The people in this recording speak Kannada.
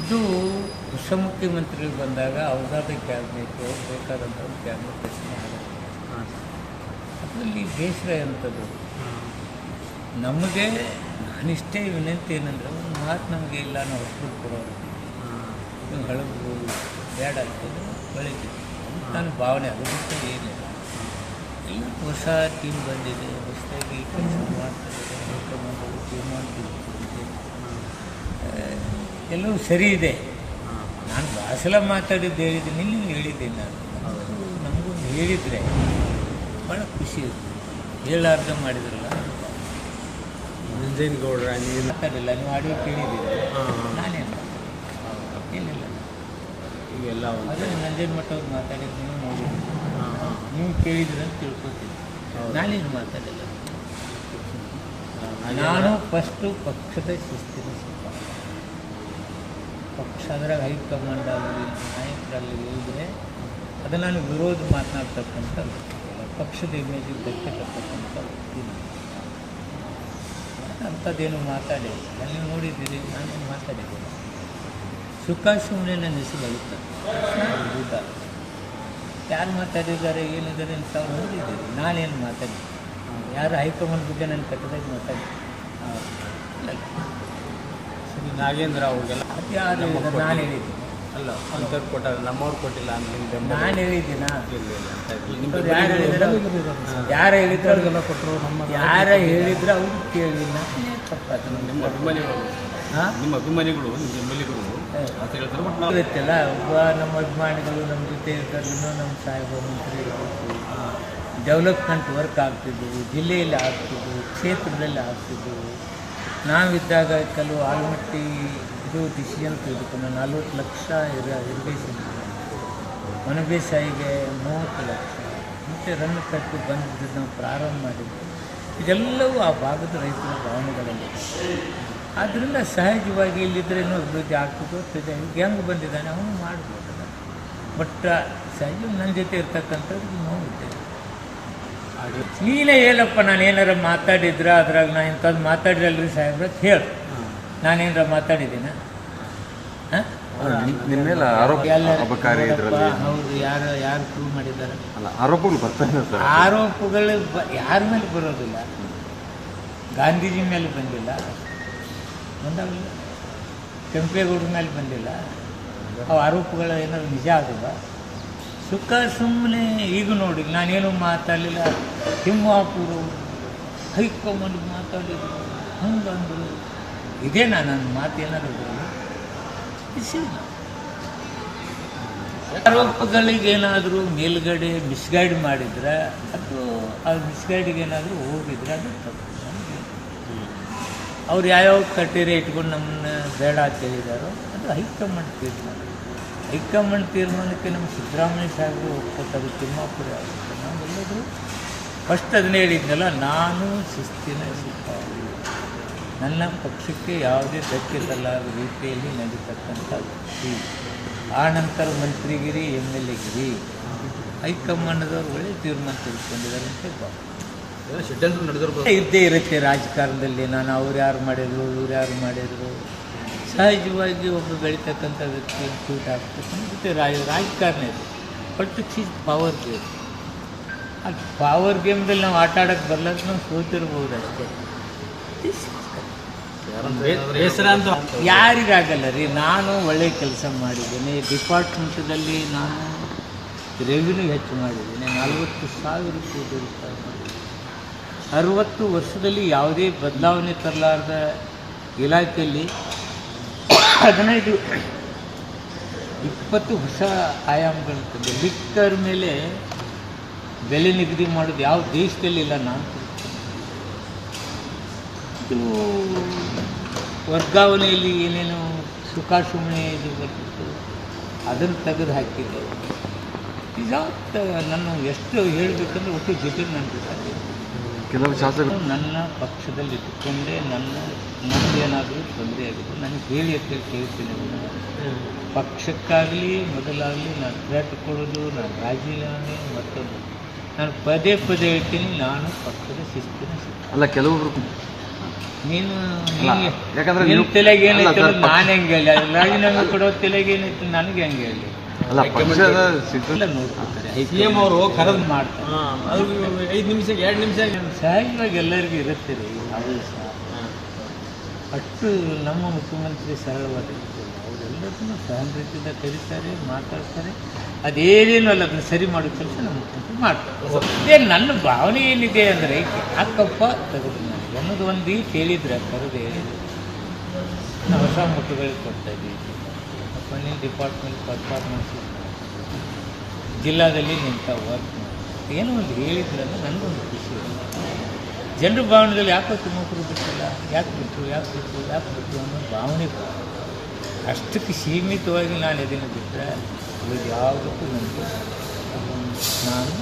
ಇದು ಹೊಸ ಮುಖ್ಯಮಂತ್ರಿಗಳು ಬಂದಾಗ ಅವ್ರದ್ದಾದ ಕ್ಯಾಬಿನೆಟ್ ಬೇಕಾದಂಥ ಒಂದು ಕ್ಯಾಬಿನೆಟ್ ರಚನೆ ಆಗುತ್ತೆ. ಅದರಲ್ಲಿ ಬೇಸರ ಎಂಥದ್ದು, ನಮಗೆ ನಾನಿಷ್ಟೇ ವಿನಂತಿ ಏನಂದರೆ ಒಂದು ಮಾತು ನಮಗೆ ಇಲ್ಲ ನಾವು ಹೊಸರು ಕೊಡೋರು ನೀವು ಹಳಬರು ಬೇಡ ಅಂತಂದರೆ ಬೆಳೀತಿದೆ ನನ್ನ ಭಾವನೆ. ಅದು ಬಿಟ್ಟು ಏನಿಲ್ಲ, ಎಲ್ಲ ಹೊಸ ಟೀಮ್ ಬಂದಿದೆ, ಹೊಸದಾಗಿ ಕೆಲಸ ಮಾಡ್ತಿದ್ದಾರೆ, ಹೈಕಮಾಂಡ್ ತೀರ್ಮಾನ ತೆಗೆದುಕೊಂಡಿದೆ, ಎಲ್ಲವೂ ಸರಿ ಇದೆ. ನಾನು ಭಾಳ ಸಲ ಮಾತಾಡಿದ್ದು ಹೇಳಿದ್ದೀನಿ, ನೀವು ಹೇಳಿದ್ದೀನಿ. ನಾನು ನಮಗೂ ಹೇಳಿದರೆ ಭಾಳ ಖುಷಿ ಇರುತ್ತೆ. ಹೇಳಾರ್ದ ಮಾಡಿದ್ರಲ್ಲ ನಂಜೇಗೌಡರ ಮಾತಾಡಿಲ್ಲ, ನೀವು ಆಡಿಯೋ ಕೇಳಿದ್ದೀರಿ, ನಾನೇನು ಏನಿಲ್ಲ. ಈಗೆಲ್ಲ ಅದೇ ನಂಜೇನ ಮಠ ಅವ್ರು ಮಾತಾಡಿದ್ದು ನೀವು ನೋಡಿದ್ರಿ, ನೀವು ಕೇಳಿದ್ರಿ ಅಂತ ತಿಳ್ಕೊತೀನಿ. ನಾನೇನು ಮಾತಾಡಿಲ್ಲ. ನಾನು ಫಸ್ಟು ಪಕ್ಷದ ಶಿಸ್ತಿನ ಸಿಕ್ಕ ಪಕ್ಷ ಅದ್ರಾಗ ಹೈಕಮಾಂಡ್ ಆಗಲಿ ನಾಯಕರಲ್ಲಿ ಹೇಳಿದರೆ ಅದು ನಾನು ವಿರೋಧ ಮಾತನಾಡ್ತಕ್ಕಂಥ ಪಕ್ಷದ ಇಮೇಜಿಗೆ ಧಕ್ಕೆ ತರ್ತಕ್ಕಂಥ ವ್ಯಕ್ತಿ. ಅಂಥದ್ದೇನು ಮಾತಾಡಿ ಅಲ್ಲಿ ನೋಡಿದ್ದೀರಿ, ನಾನೇನು ಮಾತಾಡಿದ್ದೀನಿ. ಸುಖ ಸುಮ್ಮನೆ ನನ್ನ ಹೆಸರು ಊಟ ಯಾರು ಮಾತಾಡಿದ್ದಾರೆ ಏನಿದ್ದಾರೆ ಅಂತ ಅವ್ರು ನೋಡಿದ್ದೀರಿ. ನಾನೇನು ಮಾತಾಡಿದ್ದೆ, ಯಾರು ಹೈಕಮಾಂಡ್ ಬಗ್ಗೆ ನಾನು ಕಟ್ಟದಾಗ ಮಾತಾಡಿ ಸರಿ ನಾಗೇಂದ್ರ ಅವ್ರಿಗೆಲ್ಲ ಅದು ಯಾರು ನಾನು ಹೇಳಿದ್ದೀನಿ. ಅಲ್ಲ ಅಂಥವ್ರು ಕೊಟ್ಟಾರೆ, ನಮ್ಮವ್ರು ಕೊಟ್ಟಿಲ್ಲ ಅಂತ ನಾನು ಹೇಳಿದ್ದೀನ? ಯಾರು ಯಾರು ಹೇಳಿದ್ರು ಅವ್ರಿಗೆಲ್ಲ ಕೊಟ್ಟರು, ಯಾರು ಹೇಳಿದ್ರು ಅವ್ರಿಗೆ ಕೇಳಿ ನಾನೇ ತಪ್ಪಾದ. ನಿಮ್ಮ ಅಭಿಮಾನಿಗಳು ನಿಮ್ಮ ಅಭಿಮಾನಿಗಳು ನಿಮ್ಮ ಎಮ್ಮೆಲ್ಲೆಗಳು ಅಂತ ಹೇಳ್ತಾರೆ. ಬಟ್ ನಾವು ಇರುತ್ತಲ್ಲ, ಒಬ್ಬ ನಮ್ಮ ಅಭಿಮಾನಿಗಳು ನಮ್ಮ ಜೊತೆ ಇರ್ತಾರೆ, ನಮ್ಮ ಸಾಹೇಬ ಮಂತ್ರಿ ಇರ್ಬೇಕು, ಡೆವಲಪ್ಮೆಂಟ್ ವರ್ಕ್ ಆಗ್ತಿದ್ವು, ಜಿಲ್ಲೆಯಲ್ಲಿ ಆಗ್ತಿದ್ವು, ಕ್ಷೇತ್ರದಲ್ಲಿ ಆಗ್ತಿದ್ವು. ನಾವಿದ್ದಾಗ ಕೆಲವು ಆಲ್ಮಟ್ಟಿ ಇದು ಡಿಸಿಷನ್ ತೆಗೆದುಕೊಂಡು 40 ಲಕ್ಷ ಇರಿಗೇಷನ್, ಒಣ ಬೇಸಾಯಿಗೆ 30 ಲಕ್ಷ, ಮತ್ತು ರನ್ನು ಕಟ್ಟಿ ಬಂದಿದ್ದು ನಾವು ಪ್ರಾರಂಭ ಮಾಡಿದ್ವಿ. ಇದೆಲ್ಲವೂ ಆ ಭಾಗದ ರೈತರ ಭಾವನೆಗಳಲ್ಲಿ. ಆದ್ದರಿಂದ ಸಹಜವಾಗಿ ಇಲ್ಲಿದ್ದರೆ ಇನ್ನೂ ಅಭಿವೃದ್ಧಿ ಆಗ್ತಿದ್ದು ಈಗ ಹೆಂಗೆ ಬಂದಿದ್ದಾನೆ ಅವನು ಮಾಡ್ಬೋದು. ಬಟ್ ಸಹಜ ನನ್ನ ಜೊತೆ ಇರ್ತಕ್ಕಂಥದ್ದು ನೋವಿದೆ. ನೀನೇ ಹೇಳಪ್ಪ, ನಾನು ಏನಾರ ಮಾತಾಡಿದ್ರ ಅದ್ರಾಗ ನಾನು ಇಂಥದ್ದು ಮಾತಾಡಿರಲ್ರಿ ಸಾಹೇಬ್ರ ಹೇಳು, ನಾನೇನಾರ ಮಾತಾಡಿದ್ದೀನ? ನಿಮ್ಮ ಮೇಲೆ ಆರೋಪ ಅಬಕಾರಿ ಇದರಲ್ಲಿ ಹೌದು, ಯಾರು ಪ್ರೂವ್ ಮಾಡಿದ್ದಾರೆ? ಅಲ್ಲ, ಆರೋಪಗಳು ಬರ್ತಾ ಇದೆ ಸರ್. ಆರೋಪಗಳು ಯಾರ ಮೇಲೆ ಬರೋದಿಲ್ಲ, ಗಾಂಧೀಜಿ ಮೇಲೆ ಬಂದಿಲ್ಲ, ಬಂದಾಗಲಿಲ್ಲ, ಕೆಂಪೇಗೌಡರ ಮೇಲೆ ಬಂದಿಲ್ಲ. ಅವು ಆರೋಪಗಳು ಏನಾದ್ರು ನಿಜ ಆಗುವ ಸುಖ ಸುಮ್ಮನೆ ಈಗ ನೋಡಿ ನಾನೇನು ಮಾತಾಡಲಿಲ್ಲ. ತಿಮ್ಮಾಪುರು ಹೈಕಮಾಂಡ್ ಮಾತಾಡಿದ್ರು ಹಂಗಂದ್ರು, ಇದೇ ನನ್ನ ಮಾತು ಏನಾದ್ರು ಆರೋಪಗಳಿಗೇನಾದರೂ ಮೇಲ್ಗಡೆ ಮಿಸ್ಗೈಡ್ ಮಾಡಿದ್ರೆ ಅದು ಮಿಸ್ಗೈಡಿಗೆ ಏನಾದರೂ ಹೋಗಿದ್ರೆ ಅದು ತಪ್ಪು. ಅವ್ರು ಯಾವ್ಯಾವ ಕಟ್ಟೇರಿ ಇಟ್ಕೊಂಡು ನಮ್ಮನ್ನ ಬೇಡ ಅಂತ ಹೇಳಿದಾರೋ ಅದು ಹೈಕಮಾಂಡ್ ತೀರ್ಮಾನ. ಹೈಕಮಾಂಡ್ ತೀರ್ಮಾನಕ್ಕೆ ನಮ್ಮ ಸಿದ್ದರಾಮಯ್ಯ ಸಾಹೇಬರು ಒಪ್ಕೊತಾರೆ, ತಿಮ್ಮಾಪುರ ಆಗುತ್ತೆ. ನಾವೆಲ್ಲರೂ ಫಸ್ಟ್ ಅದನ್ನೇ ಹೇಳಿದ್ನಲ್ಲ, ನಾನು ಶಿಸ್ತಿನ ಸಿಪಾಯಿ, ನನ್ನ ಪಕ್ಷಕ್ಕೆ ಯಾವುದೇ ಧಕ್ಕೆ ತರಲಾದ ರೀತಿಯಲ್ಲಿ ನಡೀತಕ್ಕಂಥ ವ್ಯಕ್ತಿ. ಆ ನಂತರ ಮಂತ್ರಿಗಿರಿ MLA ಗಿರಿ ಹೈಕಮಾಂಡದವ್ರು ಒಳ್ಳೆ ತೀರ್ಮಾನ ತೆಗೆದುಕೊಂಡಿದ್ದಾರೆ ಅಂತ ಷಡ್ಯಂತ್ರ ನಡೆದಿರ್ಬೋದು. ಇದ್ದೇ ಇರುತ್ತೆ ರಾಜಕಾರಣದಲ್ಲಿ. ನಾನು ಅವ್ರು ಯಾರು ಮಾಡಿದ್ರು ಇವ್ರು ಯಾರು ಮಾಡಿದರು, ಸಹಜವಾಗಿ ಒಬ್ಬ ಬೆಳೀತಕ್ಕಂಥ ವ್ಯಕ್ತಿ ಟ್ವೀಟ್ ಆಗ್ತಕ್ಕಂಥ ಜೊತೆ ರಾಜಕಾರಣ ಇದೆ. Politics is power game. ಆ ಪವರ್ ಗೇಮ್ದಲ್ಲಿ ನಾವು ಆಟ ಆಡೋಕ್ಕೆ ಬರ್ಲಾದ್ರೆ ನಾವು ಸೋತಿರ್ಬೋದು ಅಷ್ಟೇ. ಬೇಸರ ಅಂತ ಯಾರಿಗಾಗಲ್ಲ ರೀ. ನಾನು ಒಳ್ಳೆ ಕೆಲಸ ಮಾಡಿದ್ದೇನೆ, ಡಿಪಾರ್ಟ್ಮೆಂಟದಲ್ಲಿ ನಾನು ರೆವಿನ್ಯೂ ಹೆಚ್ಚು ಮಾಡಿದ್ದೇನೆ, 40,000 ಕೋಟಿ ರೂಪಾಯಿ ಮಾಡಿದ್ದೇನೆ. 60 ವರ್ಷದಲ್ಲಿ ಯಾವುದೇ ಬದಲಾವಣೆ ತರಲಾರ್ದ ಇಲಾಖೆಯಲ್ಲಿ 15-20 ಹೊಸ ಆಯಾಮಗಳನ್ನು ತಂದೆ. ಲಿಕ್ಕರ್ ಮೇಲೆ ಬೆಲೆ ನಿಗದಿ ಮಾಡೋದು ಯಾವ ದೇಶದಲ್ಲಿ ಇಲ್ಲ. ನಾನು ಇದು ವರ್ಗಾವಣೆಯಲ್ಲಿ ಏನೇನು ಸುಖ ಸುಮ್ಮನೆ ಇದು ಬರ್ತಿತ್ತು ಅದನ್ನು ತೆಗೆದು ಹಾಕಿದ್ದೆ. ಈಗ ನಾನು ಎಷ್ಟು ಹೇಳಬೇಕಂದ್ರೆ ಒಟ್ಟು ಜೊತೆ ನನ್ನ ಕೆಲವು ಶಾಸಕರು ನನ್ನ ಪಕ್ಷದಲ್ಲಿ ಇಟ್ಟುಕೊಂಡೇ ನನ್ನದೇನಾದರೂ ತೊಂದರೆ ಆಗಿದೆ ನನಗೆ ಹೇಳಿ ಅಂತ ಕೇಳ್ತೀನಿ. ಪಕ್ಷಕ್ಕಾಗಲಿ ಮೊದಲಾಗಲಿ ನಾನು ಥ್ರೆಟ್ ಕೊಡೋದು, ನಾನು ರಾಜೀನಾಮೆ ಮತ್ತೊಂದು ನಾನು ಪದೇ ಹೇಳ್ತೀನಿ, ನಾನು ಪಕ್ಷದ ಶಿಸ್ತಿನ ಅಲ್ಲ ಕೆಲವರು ನೀನು ಅಲ್ಲ, ಯಾಕಂದ್ರೆ ನಿನ್ನ ನೀವು- ತಲೆಗೆ ಅಲ್ಲ ಏನೈತೆ ಸರ್, ನಾನು ಹೆಂಗೆ ಹೇಳಿ ರಾಜೀನಾಮೆ ಕೊಡೋ ತಲೆಗೆ ಏನೈತೆ ನನಗೆ ಹೆಂಗೆ ಹೇಳಿ ಅಲ್ಲ ಪಕ್ಷದ ಸಿದ್ಧ ಎಲ್ಲ ನೋಡ್ಕೊತಾರೆ ಸಿ ಎಂ ಅವರು ಕರೆದು ಮಾಡ್ತಾರೆ ಅದು 5 ನಿಮಿಷ 2 ನಿಮಿಷ ಸಹಜವಾಗಿ ಎಲ್ಲರಿಗೂ ಇರುತ್ತೆ ರೀ ಅದು ಸಹ ಅಷ್ಟು ನಮ್ಮ ಮುಖ್ಯಮಂತ್ರಿ ಸರಳವಾಗಿರ್ತಾರೆ ಅವರೆಲ್ಲರನ್ನೂ ಸಹನ ರೀತಿಯಿಂದ ಕರೀತಾರೆ ಮಾತಾಡ್ತಾರೆ ಅದೇನೇನು ಅಲ್ಲ ಅದನ್ನ ಸರಿ ಮಾಡೋ ಕೆಲಸ ನಮ್ಮ ಮುಖ್ಯಮಂತ್ರಿ ಮಾಡ್ತಾರೆ ಇದೇ ನನ್ನ ಭಾವನೆ ಏನಿದೆ ಅಂದರೆ ಯಾಕಪ್ಪ ತೆಗೆದು ನನಗೆ ಅನ್ನೋದು ಒಂದು ಕೇಳಿದ್ರೆ ಕರೆದು ಹೇಳಿದ್ರು ನಾವು ಹೊಸ ಮುಖಗಳಿಗೆ ಕೊಡ್ತಾ ಇದ್ದೀವಿ ಅಪ್ಪ ನೀನು ಡಿಪಾರ್ಟ್ಮೆಂಟ್ ಪರ್ಫಾರ್ಮೆನ್ಸ್ ಜಿಲ್ಲಾದಲ್ಲಿ ನಿಂತ ವರ್ಕ್ ಏನೋ ಒಂದು ಹೇಳಿದ್ರಲ್ಲ ನನಗೊಂದು ಖುಷಿ ಜನರ ಭಾವನೆಯಲ್ಲಿ ಯಾಕೋ ತುಮಕೂರು ಬಿಟ್ಟಿಲ್ಲ ಯಾಕೆ ಬಿಟ್ಟರು ಅನ್ನೋ ಭಾವನೆ ಅಷ್ಟಕ್ಕೆ ಸೀಮಿತವಾಗಿ ನಾನು ಇದನ್ನು ಬಿಟ್ಟರೆ ಇವಾಗ ಯಾವುದಕ್ಕೂ ನನಗೆ ನಾನು